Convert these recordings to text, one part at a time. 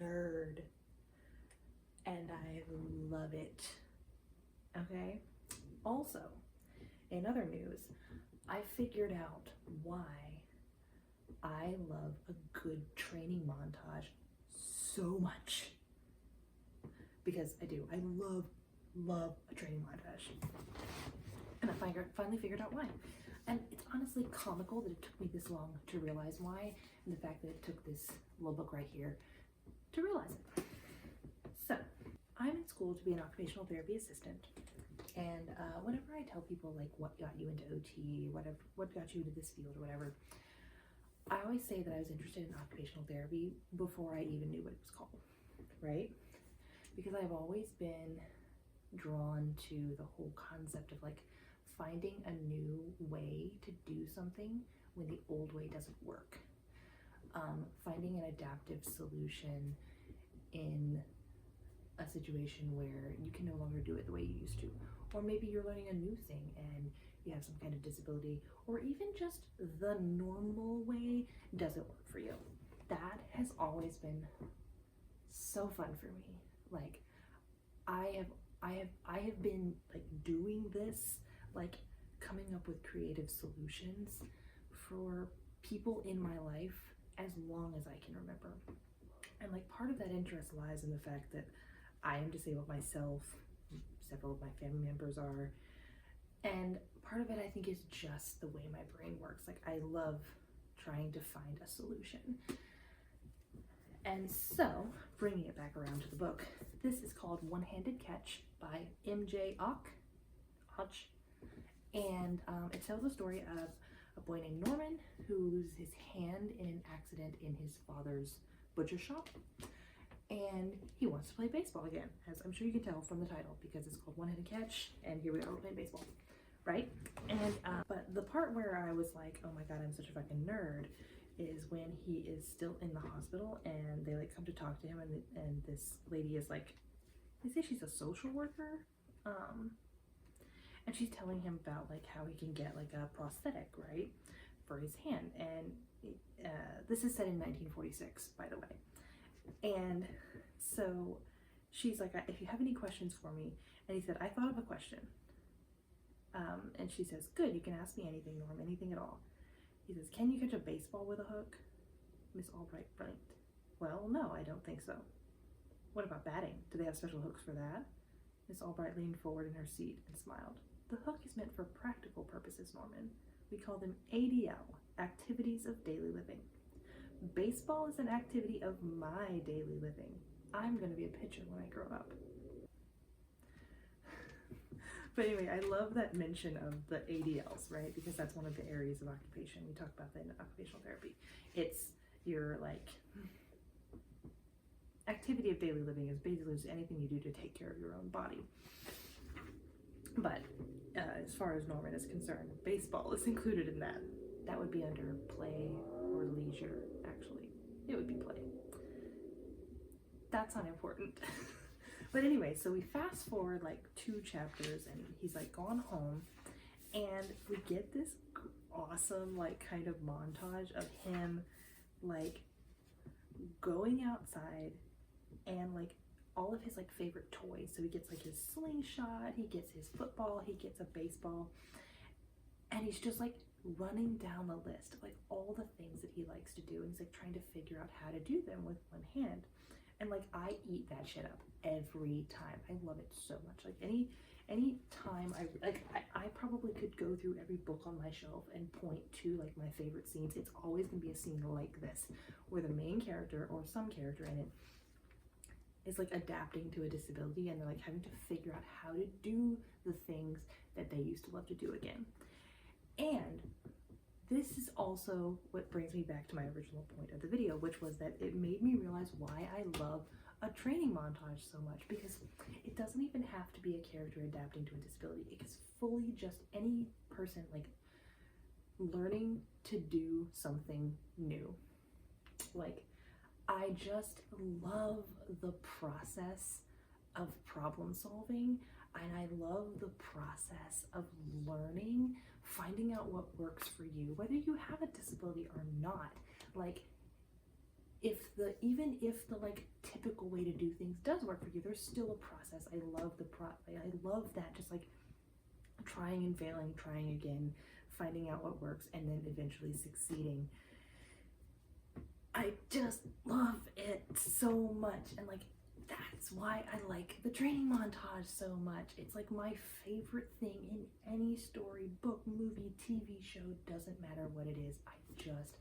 nerd and I love it. Okay? Also, in other news, I figured out why I love a good training montage so much. Because I do. I love a training montage. And I finally figured out why. And it's honestly comical that it took me this long to realize why, and the fact that it took this little book right here to realize it. So, I'm in school to be an occupational therapy assistant. And whenever I tell people like what got you into OT, what got you into this field or whatever, I always say that I was interested in occupational therapy before I even knew what it was called, right? Because I've always been drawn to the whole concept of like finding a new way to do something when the old way doesn't work. Finding an adaptive solution in a situation where you can no longer do it the way you used to. Or maybe you're learning a new thing and you have some kind of disability, or even just the normal way doesn't work for you. That has always been so fun for me. Like I have been like doing this, like coming up with creative solutions for people in my life as long as I can remember. And like part of that interest lies in the fact that I am disabled myself, several of my family members are, and part of it I think is just the way my brain works. Like I love trying to find a solution. And so, bringing it back around to the book, this is called One-Handed Catch by MJ Auch, and it tells the story of a boy named Norman who loses his hand in an accident in his father's butcher shop, and he wants to play baseball again, as I'm sure you can tell from the title, because it's called One-Handed Catch, and here we are playing baseball, right? And but the part where I was like, oh my god, I'm such a fucking nerd, is when he is still in the hospital and they like come to talk to him, and this lady is like, they say she's a social worker, and she's telling him about like how he can get like a prosthetic, right, for his hand. And this is set in 1946, by the way. And so she's like, if you have any questions for me, and he said, I thought of a question. And she says, good, you can ask me anything, Norm, anything at all. He says, can you catch a baseball with a hook? Miss Albright blinked. Well, no, I don't think so. What about batting? Do they have special hooks for that? Miss Albright leaned forward in her seat and smiled. The hook is meant for practical purposes, Norman. We call them ADL, activities of daily living. Baseball is an activity of my daily living. I'm going to be a pitcher when I grow up. But anyway, I love that mention of the ADLs, right? Because that's one of the areas of occupation. We talk about that in occupational therapy. It's your like activity of daily living is basically just anything you do to take care of your own body. But as far as Norman is concerned, baseball is included in that. That would be under play or leisure, actually. It would be play. That's unimportant. But anyway, so we fast forward like 2 chapters and he's like gone home, and we get this awesome like kind of montage of him like going outside and like all of his like favorite toys. So he gets like his slingshot, he gets his football, he gets a baseball, and he's just like running down the list of like all the things that he likes to do, and he's like trying to figure out how to do them with one hand. And like I eat that shit up every time. I love it so much. Like any time I probably could go through every book on my shelf and point to like my favorite scenes. It's always gonna be a scene like this, where the main character or some character in it is like adapting to a disability, and they're like having to figure out how to do the things that they used to love to do again. And this is also what brings me back to my original point of the video, which was that it made me realize why I love a training montage so much, because it doesn't even have to be a character adapting to a disability. It is fully just any person like learning to do something new. Like, I just love the process of problem solving, and I love the process of learning, finding out what works for you, whether you have a disability or not. Like, even if the like typical way to do things does work for you, there's still a process. I love I love that, just like trying and failing, trying again, finding out what works, and then eventually succeeding. I just love it so much, and like that's why I like the training montage so much. It's like my favorite thing in any story, book, movie, TV show, doesn't matter what it is. I just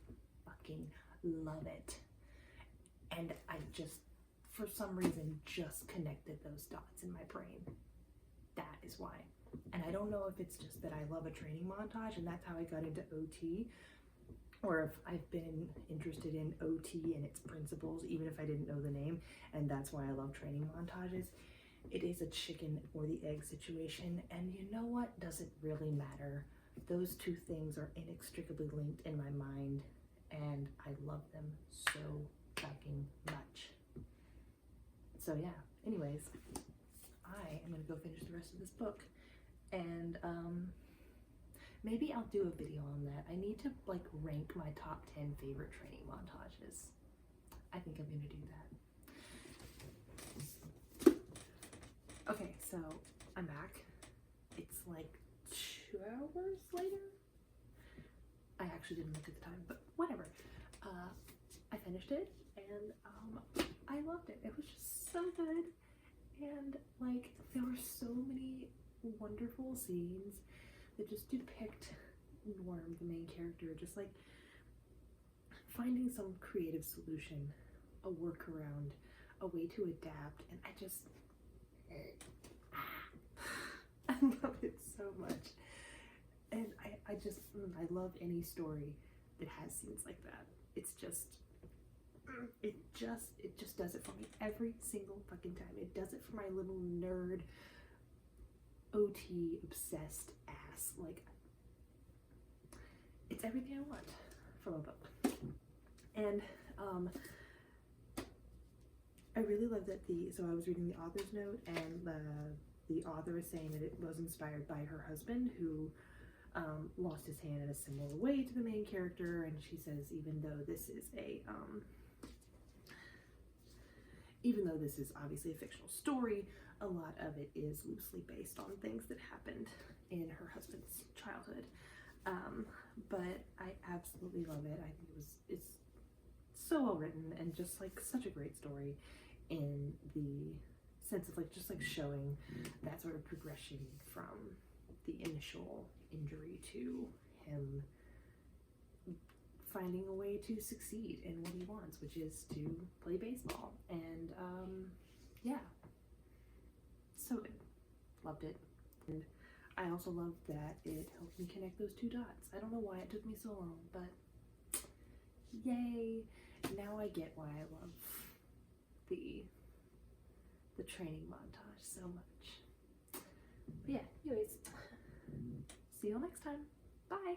fucking love it. And I just, for some reason, just connected those dots in my brain. That is why. And I don't know if it's just that I love a training montage and that's how I got into OT, or if I've been interested in OT and its principles, even if I didn't know the name, and that's why I love training montages. It is a chicken or the egg situation, and you know what? Does it really matter? Those two things are inextricably linked in my mind, and I love them so fucking much. So yeah, anyways, I am gonna go finish the rest of this book, and maybe I'll do a video on that. I need to like rank my top 10 favorite training montages. I think I'm gonna do that. Okay, so I'm back. It's like 2 hours later. I actually didn't look at the time, but whatever. I finished it, and I loved it. It was just so good, and like there were so many wonderful scenes that just depict Norm, the main character, just like finding some creative solution, a workaround, a way to adapt, and I just I love it so much. And I love any story that has scenes like that. It's just it just does it for me every single fucking time. It does it for my little nerd OT obsessed ass. Like, it's everything I want from a book. And I really love that so I was reading the author's note, and the author is saying that it was inspired by her husband, who lost his hand in a similar way to the main character. And she says, even though this is obviously a fictional story, a lot of it is loosely based on things that happened in her husband's childhood. But I absolutely love it. I think it's so well written, and just like such a great story in the sense of like just like showing that sort of progression from the initial injury to him finding a way to succeed in what he wants, which is to play baseball. And yeah, so good. Loved it. And I also love that it helped me connect those two dots. I don't know why it took me so long, but yay. Now I get why I love the training montage so much. But yeah, anyways, see you all next time. Bye.